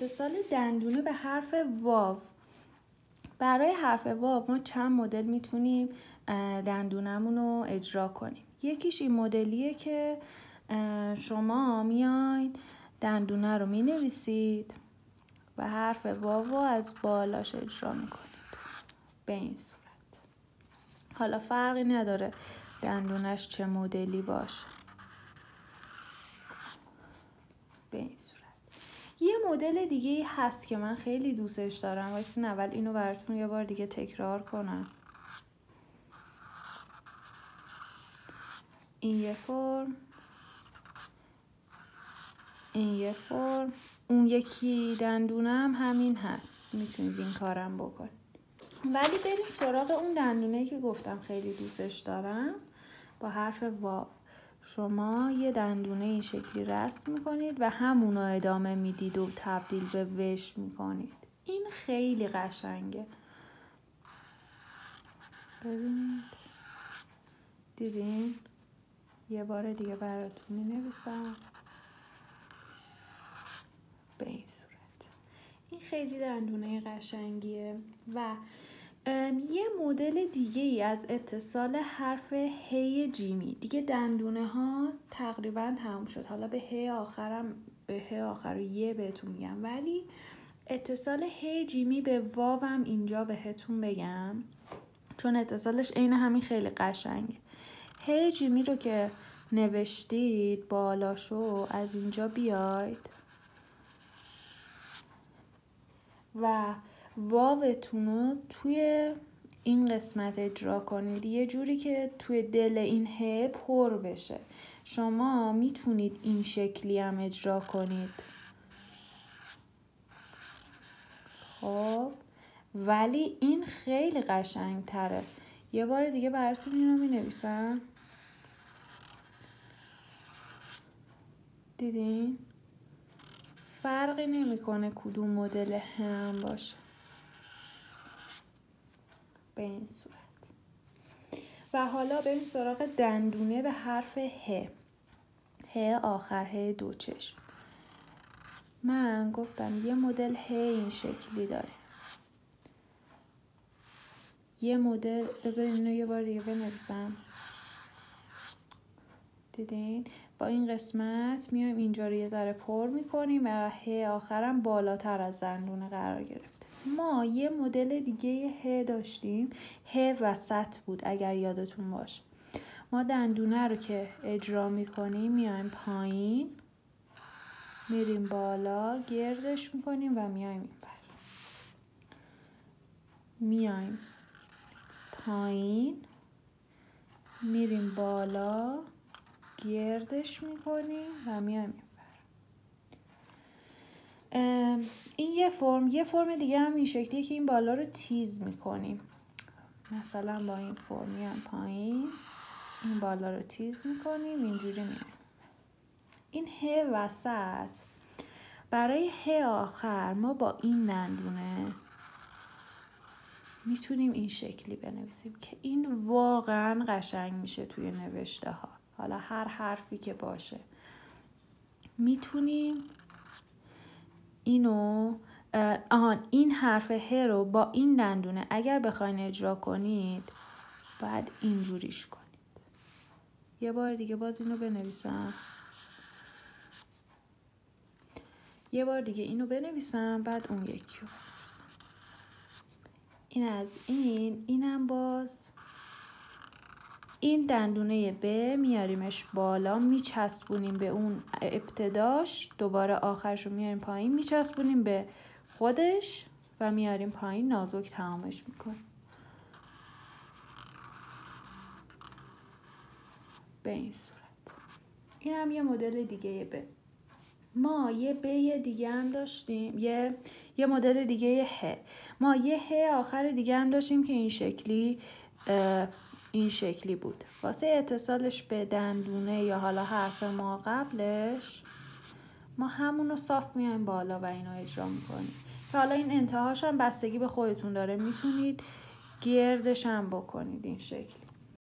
اتصال دندونه به حرف واو. برای حرف واو ما چند مدل میتونیم دندونمون رو اجرا کنیم. یکیش این مدلیه که شما میاین دندونه رو مینویسید و حرف واو رو از بالاش اجرا میکنید به این صورت. حالا فرقی نداره دندونش چه مدلی باشه، به این صورت. یه مدل دیگه هست که من خیلی دوستش دارم. وایسین اول اینو براتون یه بار دیگه تکرار کنم. این یه فرم، این یه فرم، اون یکی دندونم همین هست، میتونید این کارم بکنید. ولی بریم سراغ اون دندونه که گفتم خیلی دوستش دارم با حرف واو. شما یه دندونه این شکلی رسم میکنید و همونو ادامه میدید و تبدیل به وش میکنید. این خیلی قشنگه. ببینید، دیدین؟ یه بار دیگه براتون مینویسم به این صورت. این خیلی دندونه قشنگیه. و یه مدل دیگه ای از اتصال حرف هی جیمی. دیگه دندونه ها تقریبا تموم شد. حالا به هی آخرم، به هی آخر یه بهتون میگم، ولی اتصال هی جیمی به واوم اینجا بهتون بگم چون اتصالش عین همین خیلی قشنگه. هی جیمی رو که نوشتید بالاشو از اینجا بیاید و واوتون رو توی این قسمت اجرا کنید یه جوری که توی دل این ه پر بشه. شما میتونید این شکلی هم اجرا کنید، خب، ولی این خیلی قشنگ تره. یه بار دیگه براتون اینو می نویسم. دیدین؟ فرقی نمیکنه کدوم مدل هم باشه، به این صورت. و حالا بریم سراغ دندونه به حرف ه. ه آخر، ه دو چشم. من گفتم یه مدل ه این شکلی داره. یه مدل، بذارین اینو یه بار دیگه بنویسم. دیدین؟ با این قسمت میایم اینجا رو یه ذره پر میکنیم و ه آخرم بالاتر از دندونه قرار گرفته. ما یه مدل دیگه ه داشتیم، ه وسط بود اگر یادتون باشه. ما دندونه رو که اجرا میکنیم میایم پایین، میریم بالا، گردش میکنیم و میایم این بر. میایم پایین، میریم بالا، گردش میکنیم و میایم این بر. این یه فرم دیگه هم این شکلیه که این بالا رو تیز میکنیم. مثلا با این فرم میایم پایین، این بالا رو تیز میکنیم، اینجوری میایم. این ه وسط، برای ه آخر ما با این دندونه میتونیم این شکلی بنویسیم که این واقعا قشنگ میشه توی نوشته ها. حالا هر حرفی که باشه میتونیم اینو این حرف ه رو با این دندونه اگر بخواین اجرا کنید باید اینجوریش کنید. یه بار دیگه باز اینو بنویسم. یه بار دیگه اینو بنویسم، بعد اون یکی رو. این از این، اینم باز این دندونه ب میاریمش بالا، میچسبونیم به اون ابتداش، دوباره آخرش رو میاریم پایین، میچسبونیم به خودش و میاریم پایین، نازک تمامش میکنیم به این صورت. این هم یه مدل دیگه ب. ما یه ب دیگه هم داشتیم، یه مدل دیگه ه. ما یه ه آخر دیگه هم داشتیم که این شکلی بود. واسه اتصالش به دندونه یا حالا حرف ما قبلش، ما همونو صاف میایم بالا و اینو اجرا میکنیم که حالا این انتهاش هم بستگی به خودتون داره، میتونید گردش هم بکنید این شکلی.